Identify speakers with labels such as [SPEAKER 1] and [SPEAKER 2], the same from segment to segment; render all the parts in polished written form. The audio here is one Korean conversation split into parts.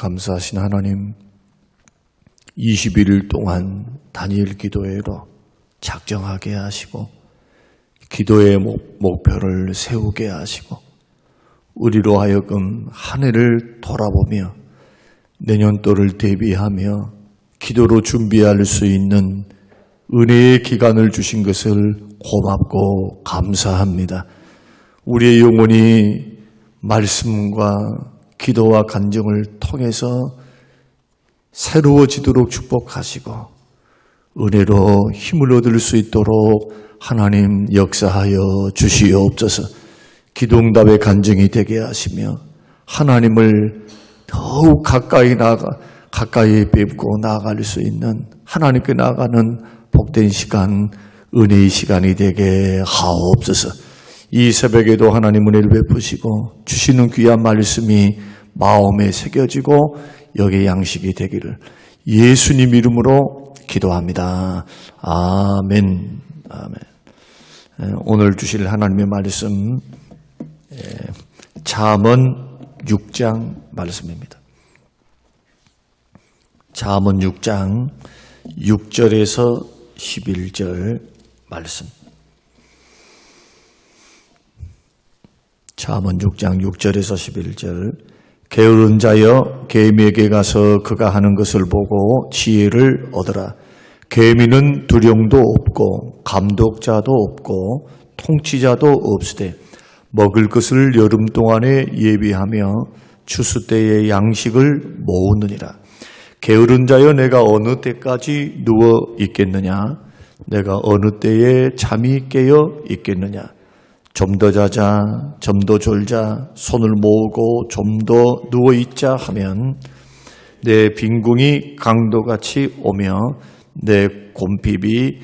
[SPEAKER 1] 감사하신 하나님, 21일 동안 다니엘 기도회로 작정하게 하시고 기도의 목표를 세우게 하시고 우리로 하여금 한 해를 돌아보며 내년도를 대비하며 기도로 준비할 수 있는 은혜의 기간을 주신 것을 고맙고 감사합니다. 우리의 영혼이 말씀과 기도와 간증을 통해서 새로워지도록 축복하시고 은혜로 힘을 얻을 수 있도록 하나님 역사하여 주시옵소서. 기도응답의 간증이 되게 하시며 하나님을 더욱 가까이 뵙고 나아갈 수 있는 하나님께 나아가는 복된 시간, 은혜의 시간이 되게 하옵소서. 이 새벽에도 하나님 은혜를 베푸시고 주시는 귀한 말씀이 마음에 새겨지고 여기에 양식이 되기를 예수님 이름으로 기도합니다. 아멘. 아멘. 오늘 주실 하나님의 말씀 잠언 6장 말씀입니다. 잠언 6장 6절에서 11절 말씀. 잠언 6장 6절에서 11절. 게으른 자여 개미에게 가서 그가 하는 것을 보고 지혜를 얻으라. 개미는 두령도 없고 감독자도 없고 통치자도 없으되 먹을 것을 여름 동안에 예비하며 추수 때에 양식을 모으느니라. 게으른 자여 내가 어느 때까지 누워 있겠느냐? 내가 어느 때에 잠이 깨어 있겠느냐? 좀 더 자자, 좀 더 졸자, 손을 모으고 좀 더 누워있자 하면 내 빈궁이 강도같이 오며 내 곰핍이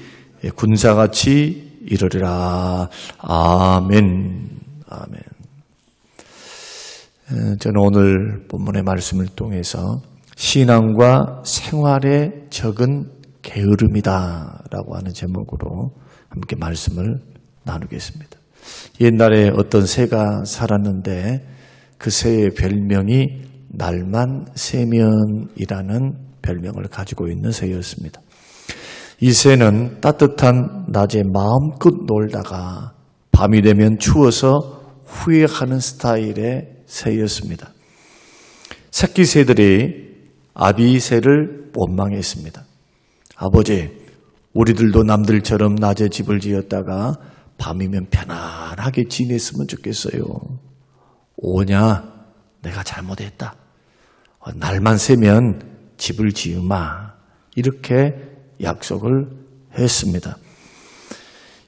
[SPEAKER 1] 군사같이 이르리라. 아멘. 아멘. 저는 오늘 본문의 말씀을 통해서 신앙과 생활에 적은 게으름이다 라고 하는 제목으로 함께 말씀을 나누겠습니다. 옛날에 어떤 새가 살았는데 그 새의 별명이 날만새면이라는 별명을 가지고 있는 새였습니다. 이 새는 따뜻한 낮에 마음껏 놀다가 밤이 되면 추워서 후회하는 스타일의 새였습니다. 새끼 새들이 아비 새를 원망했습니다. 아버지, 우리들도 남들처럼 낮에 집을 지었다가 밤이면 편안하게 지냈으면 좋겠어요. 오냐, 내가 잘못했다. 날만 새면 집을 지으마. 이렇게 약속을 했습니다.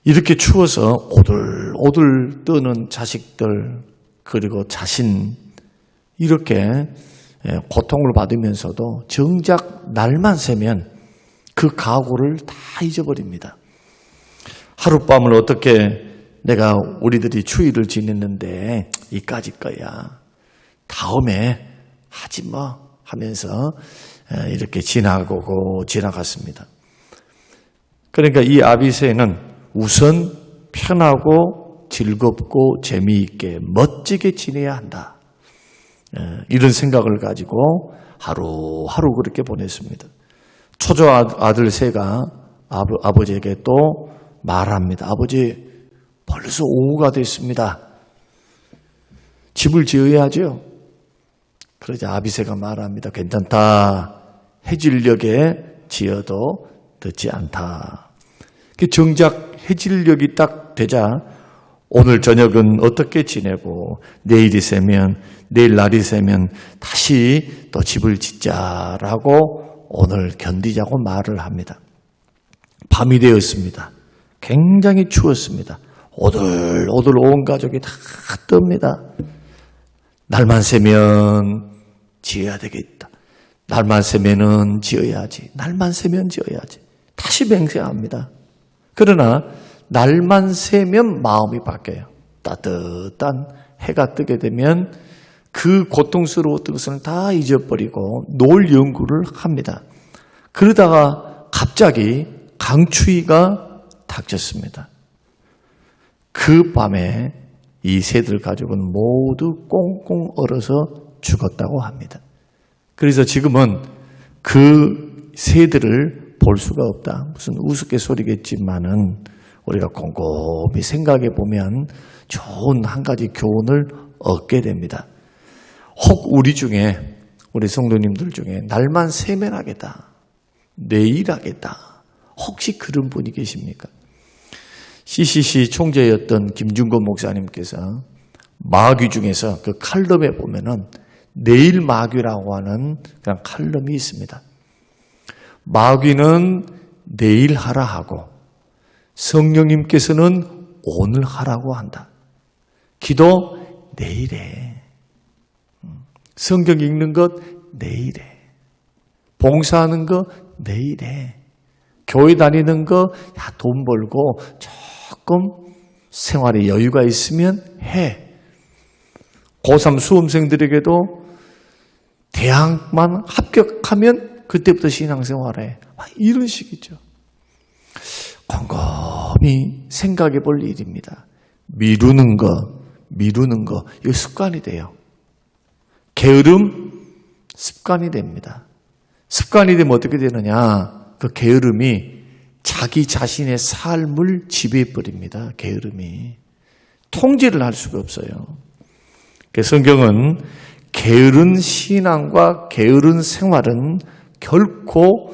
[SPEAKER 1] 이렇게 추워서 오들오들 떠는 자식들 그리고 자신 이렇게 고통을 받으면서도 정작 날만 새면 그 각오를 다 잊어버립니다. 하룻밤을 어떻게 내가 우리들이 추위를 지냈는데 이까짓 거야. 다음에 하지 뭐 하면서 이렇게 지나갔습니다. 그러니까 이 아비새는 우선 편하고 즐겁고 재미있게 멋지게 지내야 한다. 이런 생각을 가지고 하루하루 그렇게 보냈습니다. 초조 아들 새가 아버지에게 또 말합니다. 아버지, 벌써 오후가 됐습니다. 집을 지어야죠. 그러자 아비새가 말합니다. 괜찮다. 해질녘에 지어도 늦지 않다. 정작 해질녘이 딱 되자 오늘 저녁은 어떻게 지내고 내일이 새면 내일 날이 새면 다시 또 집을 짓자라고 오늘 견디자고 말을 합니다. 밤이 되었습니다. 굉장히 추웠습니다. 오들오들 온 가족이 다 뜹니다. 날만 새면 지어야 되겠다. 날만 새면은 지어야지. 날만 새면 지어야지. 다시 맹세합니다. 그러나 날만 새면 마음이 바뀌어요. 따뜻한 해가 뜨게 되면 그 고통스러웠던 것을 다 잊어버리고 놀 연구를 합니다. 그러다가 갑자기 강추위가 닥쳤습니다. 그 밤에 이 새들 가족은 모두 꽁꽁 얼어서 죽었다고 합니다. 그래서 지금은 그 세대를 볼 수가 없다. 무슨 우스갯소리겠지만은 우리가 곰곰이 생각해 보면 좋은 한 가지 교훈을 얻게 됩니다. 혹 우리 중에, 우리 성도님들 중에 날만 세면 하겠다, 내일 하겠다, 혹시 그런 분이 계십니까? CCC 총재였던 김준건 목사님께서 마귀 중에서 그 칼럼에 보면은 내일 마귀라고 하는 그런 칼럼이 있습니다. 마귀는 내일 하라 하고 성령님께서는 오늘 하라고 한다. 기도 내일 해. 성경 읽는 것 내일 해. 봉사하는 거 내일 해. 교회 다니는 거, 야, 돈 벌고 조금 생활에 여유가 있으면 해. 고3 수험생들에게도 대학만 합격하면 그때부터 신앙생활해. 이런 식이죠. 곰곰이 생각해 볼 일입니다. 미루는 거, 이거 습관이 돼요. 게으름, 습관이 됩니다. 습관이 되면 어떻게 되느냐? 그 게으름이 자기 자신의 삶을 지배해버립니다. 게으름이. 통제를 할 수가 없어요. 성경은 게으른 신앙과 게으른 생활은 결국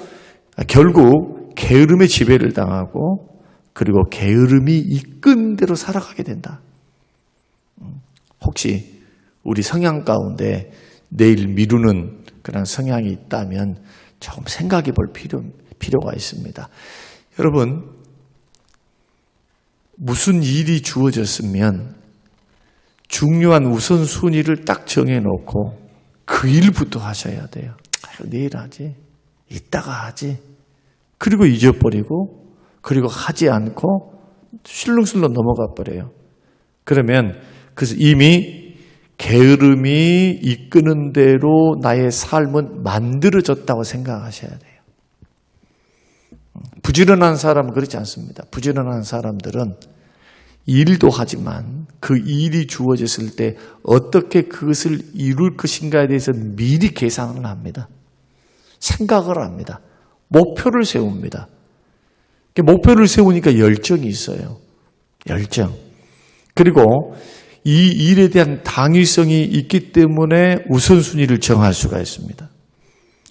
[SPEAKER 1] 게으름의 지배를 당하고 그리고 게으름이 이끈 대로 살아가게 된다. 혹시 우리 성향 가운데 내일 미루는 그런 성향이 있다면 조금 생각해 볼 필요가 있습니다. 여러분, 무슨 일이 주어졌으면 중요한 우선순위를 딱 정해놓고 그 일부터 하셔야 돼요. 내일 하지, 이따가 하지, 그리고 잊어버리고 그리고 하지 않고 실렁실렁 넘어가 버려요. 그러면 그래서 이미 게으름이 이끄는 대로 나의 삶은 만들어졌다고 생각하셔야 돼요. 부지런한 사람은 그렇지 않습니다. 부지런한 사람들은 일도 하지만 그 일이 주어졌을 때 어떻게 그것을 이룰 것인가에 대해서 미리 계산을 합니다. 생각을 합니다. 목표를 세웁니다. 목표를 세우니까 열정이 있어요. 열정. 그리고 이 일에 대한 당위성이 있기 때문에 우선순위를 정할 수가 있습니다.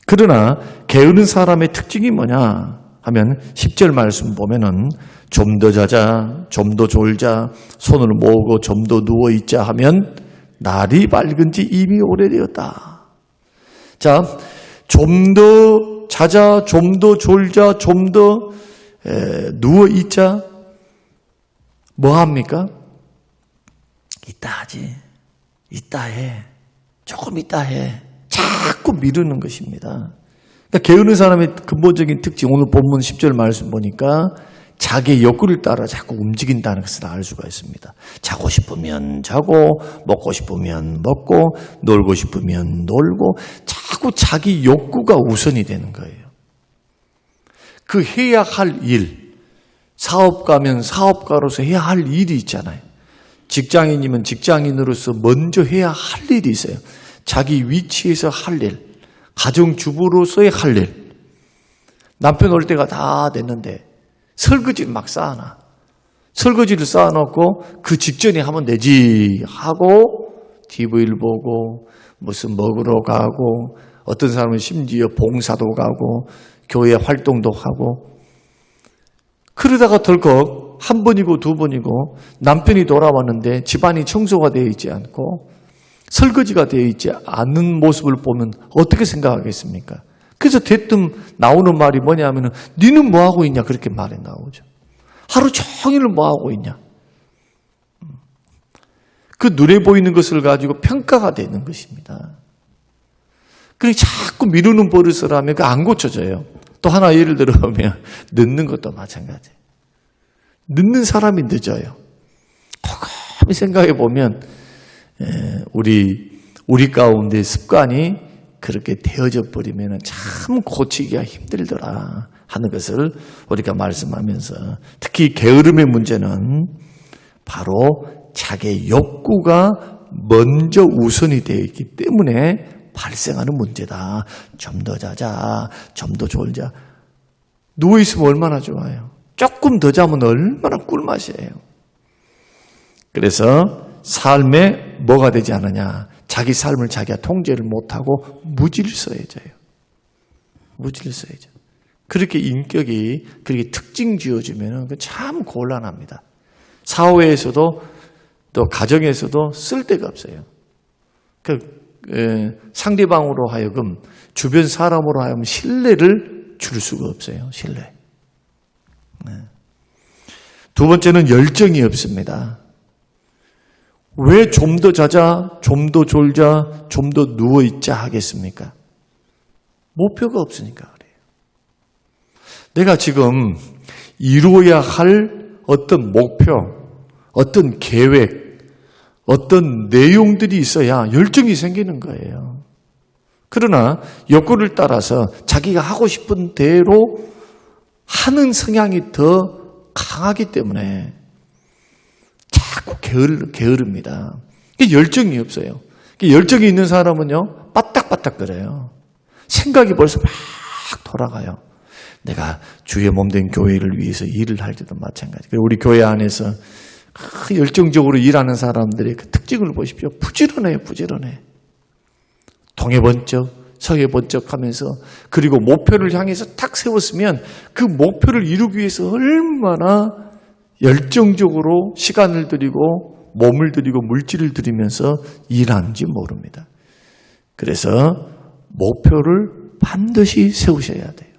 [SPEAKER 1] 그러나 게으른 사람의 특징이 뭐냐 하면 10절 말씀 보면은 좀 더 자자, 좀 더 졸자, 손을 모으고 좀 더 누워있자 하면 날이 밝은 지 이미 오래되었다. 자, 좀 더 자자, 좀 더 졸자, 좀 더 누워있자. 뭐 합니까? 이따 하지. 이따 해. 조금 이따 해. 자꾸 미루는 것입니다. 그러니까 게으른 사람의 근본적인 특징, 오늘 본문 10절 말씀 보니까 자기의 욕구를 따라 자꾸 움직인다는 것을 알 수가 있습니다. 자고 싶으면 자고, 먹고 싶으면 먹고, 놀고 싶으면 놀고, 자꾸 자기 욕구가 우선이 되는 거예요. 그 해야 할 일, 사업가면 사업가로서 해야 할 일이 있잖아요. 직장인이면 직장인으로서 먼저 해야 할 일이 있어요. 자기 위치에서 할 일, 가정주부로서의 할 일. 남편 올 때가 다 됐는데 설거지를 막 쌓아놔. 설거지를 쌓아놓고 그 직전에 하면 되지 하고 TV를 보고 무슨 먹으러 가고 어떤 사람은 심지어 봉사도 가고 교회 활동도 하고 그러다가 덜컥 한 번이고 두 번이고 남편이 돌아왔는데 집안이 청소가 되어 있지 않고 설거지가 되어 있지 않는 모습을 보면 어떻게 생각하겠습니까? 그래서 대뜸 나오는 말이 뭐냐면은 니는 뭐하고 있냐 그렇게 말이 나오죠. 하루 종일 뭐하고 있냐. 그 눈에 보이는 것을 가지고 평가가 되는 것입니다. 그러니 자꾸 미루는 버릇을 하면 그 안 고쳐져요. 또 하나 예를 들어보면 늦는 것도 마찬가지예요. 늦는 사람이 늦어요. 곰곰이 생각해 보면 우리 가운데 습관이 그렇게 되어져 버리면 참 고치기가 힘들더라 하는 것을 우리가 말씀하면서 특히 게으름의 문제는 바로 자기의 욕구가 먼저 우선이 되어 있기 때문에 발생하는 문제다. 좀 더 자자, 좀 더 졸자. 누워있으면 얼마나 좋아요. 조금 더 자면 얼마나 꿀맛이에요. 그래서 삶에 뭐가 되지 않느냐. 자기 삶을 자기가 통제를 못하고 무질서해져요. 무질서해져. 그렇게 인격이 그렇게 특징 지어주면 참 곤란합니다. 사회에서도 또 가정에서도 쓸 데가 없어요. 상대방으로 하여금 주변 사람으로 하여금 신뢰를 줄 수가 없어요. 신뢰. 두 번째는 열정이 없습니다. 왜 좀 더 자자, 좀 더 졸자, 좀 더 누워있자 하겠습니까? 목표가 없으니까 그래요. 내가 지금 이루어야 할 어떤 목표, 어떤 계획, 어떤 내용들이 있어야 열정이 생기는 거예요. 그러나 욕구를 따라서 자기가 하고 싶은 대로 하는 성향이 더 강하기 때문에 자꾸 게으릅니다. 열정이 없어요. 열정이 있는 사람은요, 빠딱빠딱거려요. 생각이 벌써 막 돌아가요. 내가 주의 몸된 교회를 위해서 일을 할 때도 마찬가지. 우리 교회 안에서 열정적으로 일하는 사람들의 그 특징을 보십시오. 부지런해요, 부지런해. 동해 번쩍, 서해 번쩍 하면서, 그리고 목표를 향해서 딱 세웠으면 그 목표를 이루기 위해서 얼마나 열정적으로 시간을 들이고 몸을 들이고 물질을 들이면서 일하는지 모릅니다. 그래서 목표를 반드시 세우셔야 돼요.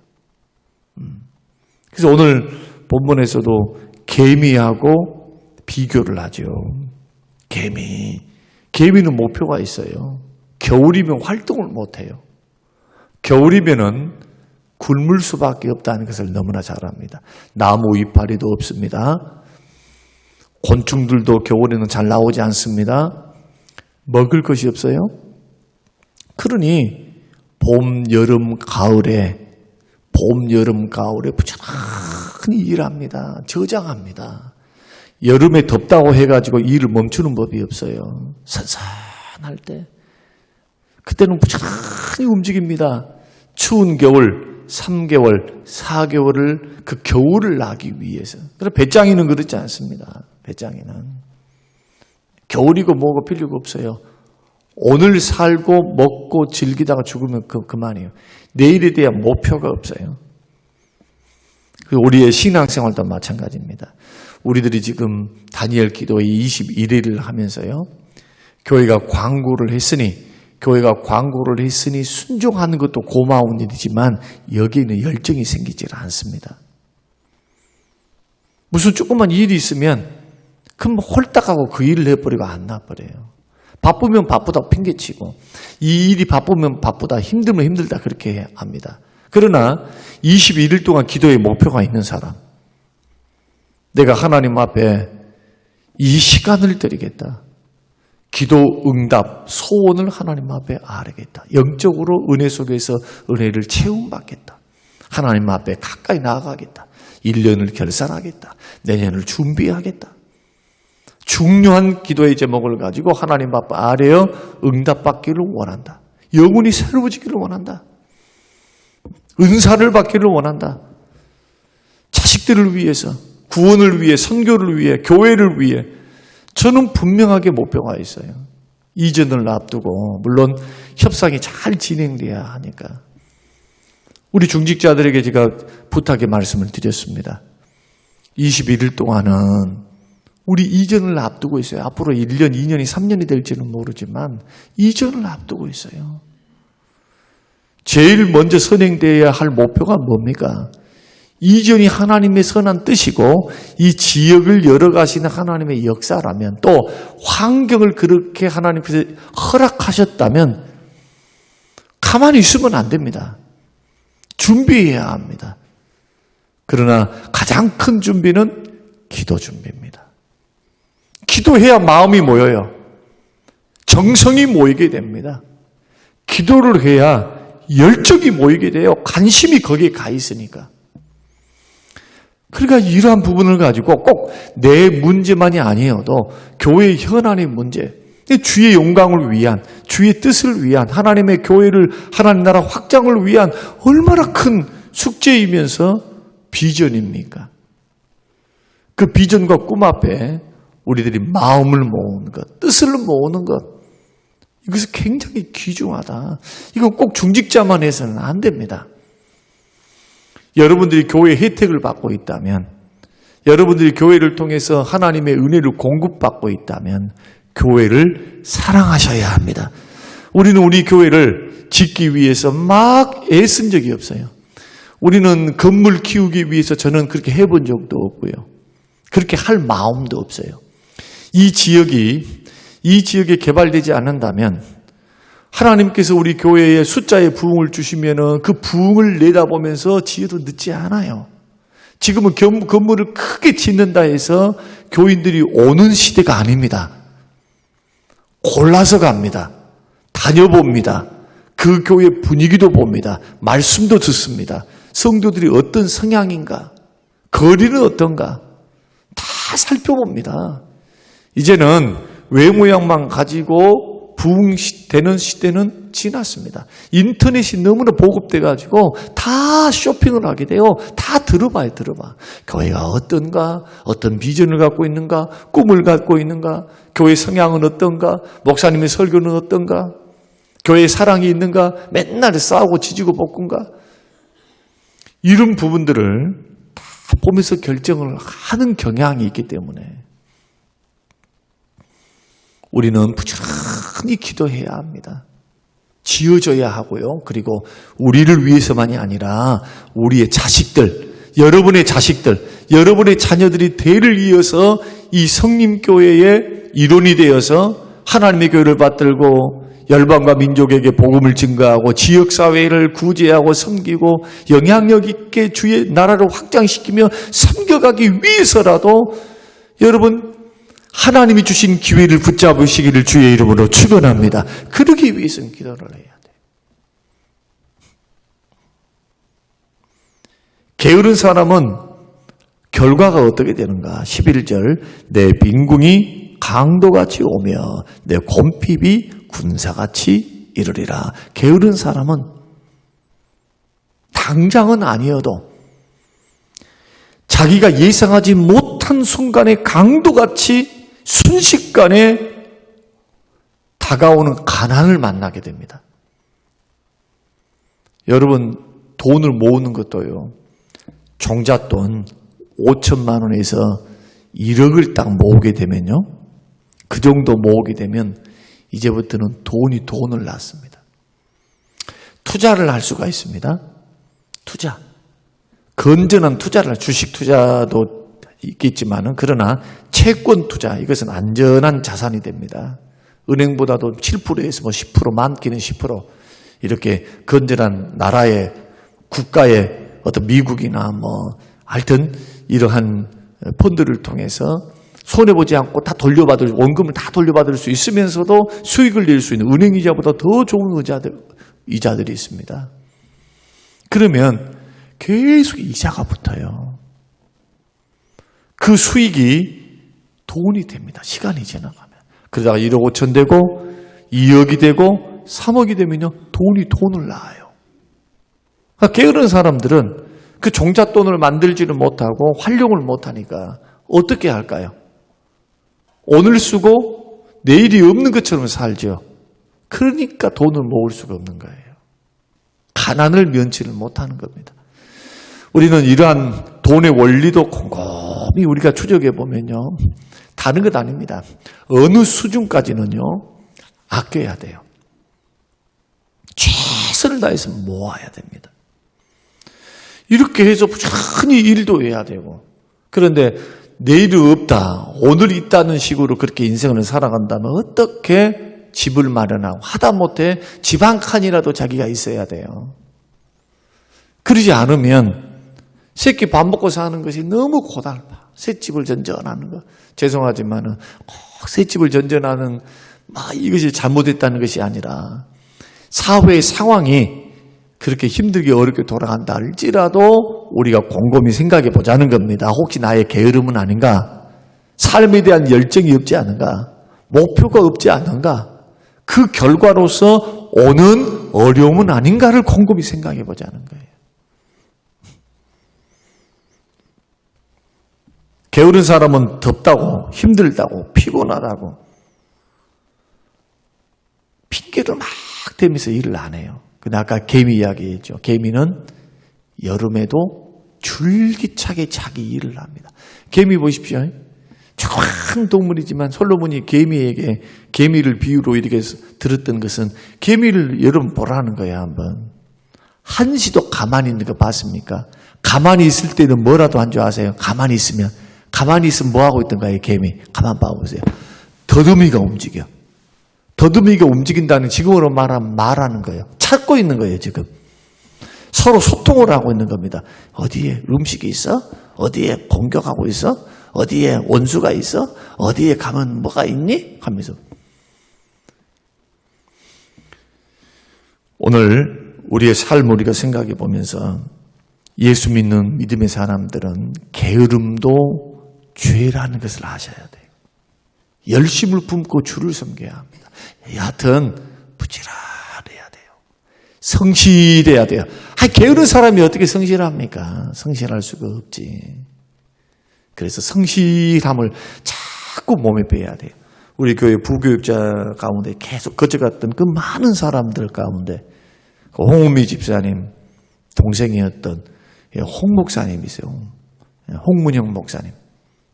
[SPEAKER 1] 그래서 오늘 본문에서도 개미하고 비교를 하죠. 개미는 목표가 있어요. 겨울이면 활동을 못해요. 겨울이면은 굶을 수밖에 없다는 것을 너무나 잘 압니다. 나무 이파리도 없습니다. 곤충들도 겨울에는 잘 나오지 않습니다. 먹을 것이 없어요. 그러니 봄, 여름, 가을에 부지런히 일합니다. 저장합니다. 여름에 덥다고 해가지고 일을 멈추는 법이 없어요. 선선할 때. 그때는 부지런히 움직입니다. 추운 겨울, 3개월, 4개월을 그 겨울을 나기 위해서. 그러나 배짱이는 그렇지 않습니다. 배짱이는. 겨울이고 뭐고 필요가 없어요. 오늘 살고 먹고 즐기다가 죽으면 그만이에요. 내일에 대한 목표가 없어요. 우리의 신앙생활도 마찬가지입니다. 우리들이 지금 다니엘 기도회 21일을 하면서요. 교회가 광고를 했으니 순종하는 것도 고마운 일이지만 여기에는 열정이 생기질 않습니다. 무슨 조그만 일이 있으면 그럼 홀딱하고 그 일을 해버리고 안 나버려요. 바쁘면 바쁘다고 핑계치고 이 일이 바쁘면 바쁘다, 힘들면 힘들다 그렇게 합니다. 그러나 21일 동안 기도의 목표가 있는 사람, 내가 하나님 앞에 이 시간을 드리겠다. 기도 응답, 소원을 하나님 앞에 아뢰겠다. 영적으로 은혜 속에서 은혜를 체험받겠다. 하나님 앞에 가까이 나아가겠다. 1년을 결산하겠다. 내년을 준비하겠다. 중요한 기도의 제목을 가지고 하나님 앞에 아뢰어 응답받기를 원한다. 영혼이 새로워지기를 원한다. 은사를 받기를 원한다. 자식들을 위해서, 구원을 위해, 선교를 위해, 교회를 위해 저는 분명하게 목표가 있어요. 이전을 앞두고 물론 협상이 잘 진행돼야 하니까 우리 중직자들에게 제가 부탁의 말씀을 드렸습니다. 21일 동안은 우리 이전을 앞두고 있어요. 앞으로 1년, 2년이, 3년이 될지는 모르지만 이전을 앞두고 있어요. 제일 먼저 선행되어야 할 목표가 뭡니까? 이전이 하나님의 선한 뜻이고 이 지역을 열어가시는 하나님의 역사라면, 또 환경을 그렇게 하나님께서 허락하셨다면 가만히 있으면 안 됩니다. 준비해야 합니다. 그러나 가장 큰 준비는 기도 준비입니다. 기도해야 마음이 모여요. 정성이 모이게 됩니다. 기도를 해야 열정이 모이게 돼요. 관심이 거기에 가 있으니까. 그러니까 이러한 부분을 가지고 꼭 내 문제만이 아니어도 교회의 현안의 문제, 주의 영광을 위한, 주의 뜻을 위한, 하나님의 교회를, 하나님 나라 확장을 위한 얼마나 큰 숙제이면서 비전입니까? 그 비전과 꿈 앞에 우리들이 마음을 모으는 것, 뜻을 모으는 것, 이것이 굉장히 귀중하다. 이건 꼭 중직자만 해서는 안 됩니다. 여러분들이 교회 혜택을 받고 있다면, 여러분들이 교회를 통해서 하나님의 은혜를 공급받고 있다면 교회를 사랑하셔야 합니다. 우리는 우리 교회를 짓기 위해서 막 애쓴 적이 없어요. 우리는 건물 키우기 위해서 저는 그렇게 해본 적도 없고요. 그렇게 할 마음도 없어요. 이 지역에 개발되지 않는다면 하나님께서 우리 교회에 숫자의 부흥을 주시면은 그 부흥을 내다보면서 지어도 늦지 않아요. 지금은 건물을 크게 짓는다 해서 교인들이 오는 시대가 아닙니다. 골라서 갑니다. 다녀봅니다. 그 교회 분위기도 봅니다. 말씀도 듣습니다. 성도들이 어떤 성향인가, 거리는 어떤가 다 살펴봅니다. 이제는 외모양만 가지고 부흥되는 시대는 지났습니다. 인터넷이 너무나 보급돼가지고 다 쇼핑을 하게 돼요. 다 들어봐. 교회가 어떤가, 어떤 비전을 갖고 있는가, 꿈을 갖고 있는가, 교회 성향은 어떤가, 목사님의 설교는 어떤가, 교회에 사랑이 있는가, 맨날 싸우고 지지고 볶은가, 이런 부분들을 다 보면서 결정을 하는 경향이 있기 때문에 우리는 부지런히 기도해야 합니다. 지어져야 하고요. 그리고 우리를 위해서만이 아니라 우리의 자식들, 여러분의 자식들, 여러분의 자녀들이 대를 이어서 이 성림교회의 일원이 되어서 하나님의 교회를 받들고 열방과 민족에게 복음을 증거하고 지역사회를 구제하고 섬기고 영향력 있게 주의 나라를 확장시키며 섬겨가기 위해서라도 여러분 하나님이 주신 기회를 붙잡으시기를 주의 이름으로 축원합니다. 그러기 위해서는 기도를 해야 돼요. 게으른 사람은 결과가 어떻게 되는가? 11절 내 빈궁이 강도같이 오며 내 곰핍이 군사같이 이르리라. 게으른 사람은 당장은 아니어도 자기가 예상하지 못한 순간에 강도같이 순식간에 다가오는 가난을 만나게 됩니다. 여러분 돈을 모으는 것도요. 종잣돈 5천만 원에서 1억을 딱 모으게 되면요. 그 정도 모으게 되면 이제부터는 돈이 돈을 낳습니다. 투자를 할 수가 있습니다. 투자. 건전한 투자를, 주식 투자도 있겠지만은, 그러나 채권 투자, 이것은 안전한 자산이 됩니다. 은행보다도 7%에서 10%, 많게는 10%, 이렇게 건전한 나라의, 국가의 어떤 미국이나 하여튼 이러한 펀드를 통해서 손해보지 않고 다 돌려받을, 원금을 다 돌려받을 수 있으면서도 수익을 낼 수 있는 은행이자보다 더 좋은 이자들이 있습니다. 그러면 계속 이자가 붙어요. 그 수익이 돈이 됩니다. 시간이 지나가면. 그러다가 1억 5천 되고 2억이 되고 3억이 되면요. 돈이 돈을 낳아요. 그러니까 게으른 사람들은 그 종잣돈을 만들지를 못하고 활용을 못하니까 어떻게 할까요? 오늘 쓰고 내일이 없는 것처럼 살죠. 그러니까 돈을 모을 수가 없는 거예요. 가난을 면치를 못하는 겁니다. 우리는 이러한 돈의 원리도 곰곰이 우리가 추적해 보면요. 다른 것 아닙니다. 어느 수준까지는요. 아껴야 돼요. 최선을 다해서 모아야 됩니다. 이렇게 해서 부지런히 일도 해야 되고, 그런데 내일이 없다, 오늘 있다는 식으로 그렇게 인생을 살아간다면 어떻게 집을 마련하고, 하다못해 집 한 칸이라도 자기가 있어야 돼요. 그러지 않으면 새끼 밥 먹고 사는 것이 너무 고달파. 셋집을 전전하는 거. 죄송하지만은 꼭 셋집을 전전하는 이것이 잘못했다는 것이 아니라 사회의 상황이 그렇게 힘들게 어렵게 돌아간다 할지라도 우리가 곰곰이 생각해 보자는 겁니다. 혹시 나의 게으름은 아닌가? 삶에 대한 열정이 없지 않은가? 목표가 없지 않은가? 그 결과로서 오는 어려움은 아닌가를 곰곰이 생각해 보자는 거예요. 게으른 사람은 덥다고, 힘들다고, 피곤하다고 핑계를 막 대면서 일을 안 해요. 근데 아까 개미 이야기했죠. 개미는 여름에도 줄기차게 자기 일을 합니다. 개미 보십시오. 조그만 동물이지만 솔로몬이 개미에게 개미를 비유로 이렇게 들었던 것은 개미를 여러분 보라는 거예요. 한번 한시도 가만히 있는 거 봤습니까? 가만히 있을 때는 뭐라도 한 줄 아세요? 가만히 있으면 뭐 하고 있던가요? 개미 가만 봐보세요. 더듬이가 움직여. 더듬이가 움직인다는 지금으로 말하는 거예요. 찾고 있는 거예요. 지금 서로 소통을 하고 있는 겁니다. 어디에 음식이 있어? 어디에 공격하고 있어? 어디에 원수가 있어? 어디에 가면 뭐가 있니? 하면서. 오늘 우리의 삶을 우리가 생각해 보면서 예수 믿는 믿음의 사람들은 게으름도 죄라는 것을 아셔야 돼요. 열심을 품고 주를 섬겨야 합니다. 여하튼 부지런해야 돼요. 성실해야 돼요. 게으른 사람이 어떻게 성실합니까? 성실할 수가 없지. 그래서 성실함을 자꾸 몸에 배야 돼요. 우리 교회 부교육자 가운데 계속 거쳐갔던 그 많은 사람들 가운데 홍은미 집사님 동생이었던 홍 목사님이세요. 홍문영 목사님.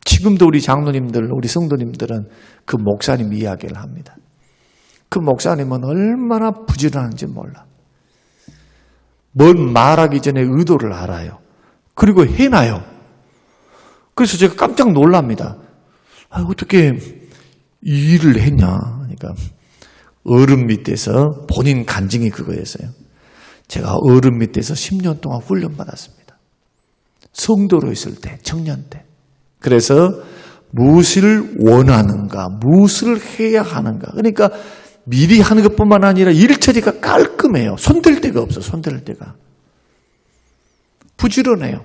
[SPEAKER 1] 지금도 우리 장로님들, 우리 성도님들은 그 목사님 이야기를 합니다. 그 목사님은 얼마나 부지런한지 몰라. 뭔 말하기 전에 의도를 알아요. 그리고 해놔요. 그래서 제가 깜짝 놀랍니다. 어떻게 이 일을 했냐. 그러니까 어른 밑에서 본인 간증이 그거였어요. 제가 어른 밑에서 10년 동안 훈련받았습니다. 성도로 있을 때, 청년 때. 그래서 무엇을 원하는가, 무엇을 해야 하는가. 그러니까 미리 하는 것뿐만 아니라 일 처리가 깔끔해요. 손댈 데가 없어, 손댈 데가. 부지런해요.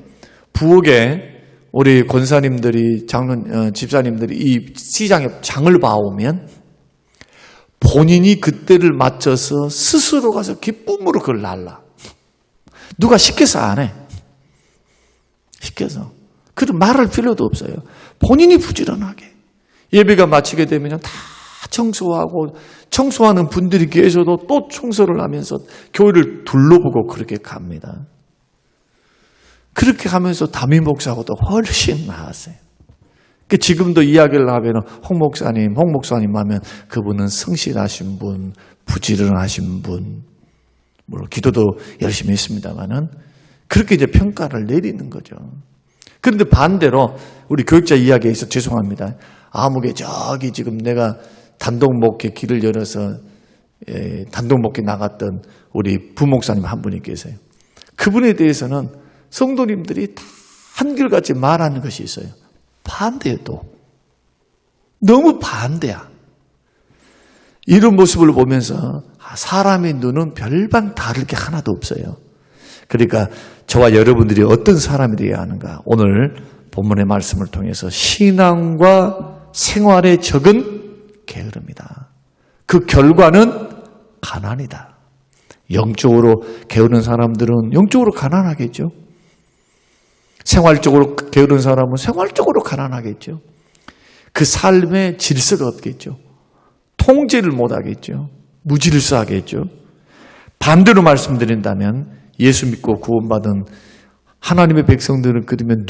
[SPEAKER 1] 부엌에 우리 권사님들이, 집사님들이 이 시장에 장을 봐오면 본인이 그때를 맞춰서 스스로 가서 기쁨으로 그걸 날라. 누가 시켜서 안 해. 시켜서. 그런 말할 필요도 없어요. 본인이 부지런하게. 예배가 마치게 되면 다 청소하고 청소하는 분들이 계셔도 또 청소를 하면서 교회를 둘러보고 그렇게 갑니다. 그렇게 하면서 담임 목사하고도 훨씬 나았어요. 지금도 이야기를 하면 홍 목사님 하면 그분은 성실하신 분, 부지런하신 분, 물론 기도도 열심히 했습니다만은 그렇게 이제 평가를 내리는 거죠. 그런데 반대로 우리 교육자 이야기에서 죄송합니다. 아무개 저기 지금 내가 단독 목회 길을 열어서 단독 목회 나갔던 우리 부목사님 한 분이 계세요. 그분에 대해서는 성도님들이 다 한결같이 말하는 것이 있어요. 반대도. 너무 반대야. 이런 모습을 보면서 사람의 눈은 별반 다를 게 하나도 없어요. 그러니까 저와 여러분들이 어떤 사람이 되어야 하는가. 오늘 본문의 말씀을 통해서 신앙과 생활에 적은 게으름이다. 그 결과는 가난이다. 영적으로 게으른 사람들은 영적으로 가난하겠죠. 생활적으로 게으른 사람은 생활적으로 가난하겠죠. 그 삶의 질서가 없겠죠. 통제를 못하겠죠. 무질서하겠죠. 반대로 말씀드린다면 예수 믿고 구원받은 하나님의 백성들은 그러면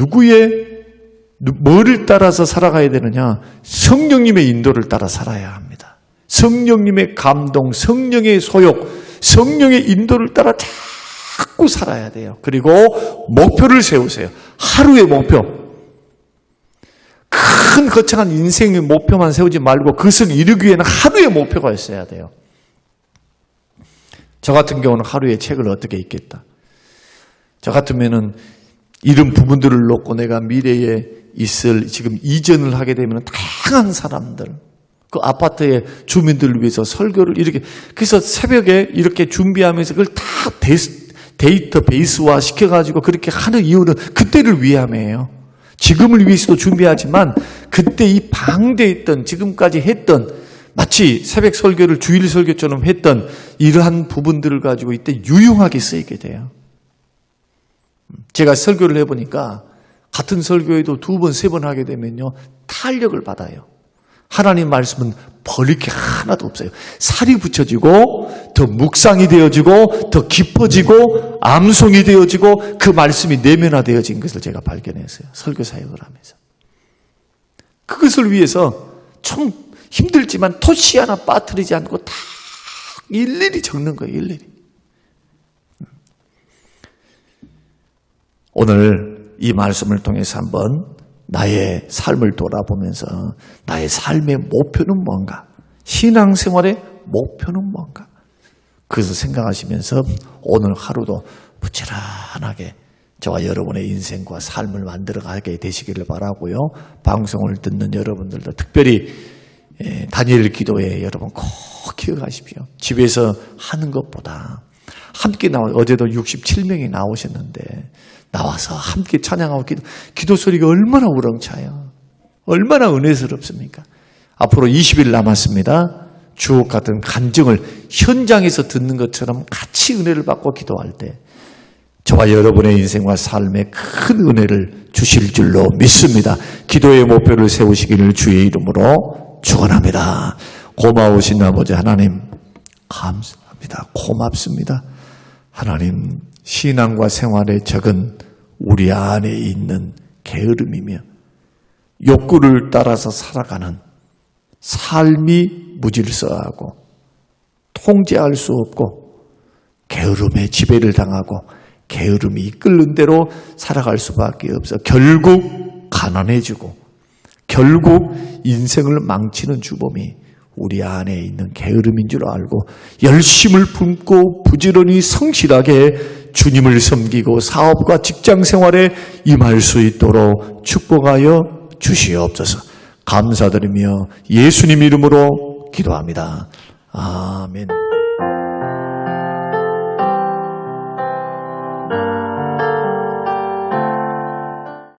[SPEAKER 1] 뭐를 따라서 살아가야 되느냐? 성령님의 인도를 따라 살아야 합니다. 성령님의 감동, 성령의 소욕, 성령의 인도를 따라 자꾸 살아야 돼요. 그리고 목표를 세우세요. 하루의 목표. 큰 거창한 인생의 목표만 세우지 말고 그것을 이루기 위해는 하루의 목표가 있어야 돼요. 저 같은 경우는 하루에 책을 어떻게 읽겠다. 저 같으면은 이런 부분들을 놓고 내가 미래에 있을 지금 이전을 하게 되면 다양한 사람들, 그 아파트의 주민들을 위해서 설교를 이렇게, 그래서 새벽에 이렇게 준비하면서 그걸 다 데이터베이스화 시켜가지고 그렇게 하는 이유는 그때를 위함이에요. 지금을 위해서도 준비하지만 그때 이 방대했던 지금까지 했던 마치 새벽 설교를 주일 설교처럼 했던 이러한 부분들을 가지고 이때 유용하게 쓰이게 돼요. 제가 설교를 해보니까 같은 설교에도 2번, 3번 하게 되면요, 탄력을 받아요. 하나님 말씀은 버릴 게 하나도 없어요. 살이 붙여지고 더 묵상이 되어지고 더 깊어지고 암송이 되어지고 그 말씀이 내면화되어진 것을 제가 발견했어요. 설교 사역을 하면서. 그것을 위해서 좀 힘들지만 토시 하나 빠뜨리지 않고 다 일일이 적는 거예요. 일일이. 오늘 이 말씀을 통해서 한번 나의 삶을 돌아보면서 나의 삶의 목표는 뭔가, 신앙생활의 목표는 뭔가, 그것을 생각하시면서 오늘 하루도 부지런하게 저와 여러분의 인생과 삶을 만들어가게 되시기를 바라고요. 방송을 듣는 여러분들도 특별히 다니엘 기도회 여러분 꼭 기억하십시오. 집에서 하는 것보다 함께 어제도 67명이 나오셨는데 나와서 함께 찬양하고 기도 소리가 얼마나 우렁차요. 얼마나 은혜스럽습니까? 앞으로 20일 남았습니다. 주옥 같은 간증을 현장에서 듣는 것처럼 같이 은혜를 받고 기도할 때 저와 여러분의 인생과 삶에 큰 은혜를 주실 줄로 믿습니다. 기도의 목표를 세우시기를 주의 이름으로 축원합니다. 고마우신 아버지 하나님 감사합니다. 고맙습니다. 하나님, 신앙과 생활의 적은 우리 안에 있는 게으름이며 욕구를 따라서 살아가는 삶이 무질서하고 통제할 수 없고 게으름에 지배를 당하고 게으름이 이끄는 대로 살아갈 수밖에 없어 결국 가난해지고 결국 인생을 망치는 주범이 우리 안에 있는 게으름인 줄 알고 열심을 품고 부지런히 성실하게 주님을 섬기고 사업과 직장 생활에 임할 수 있도록 축복하여 주시옵소서. 감사드리며 예수님 이름으로 기도합니다. 아멘.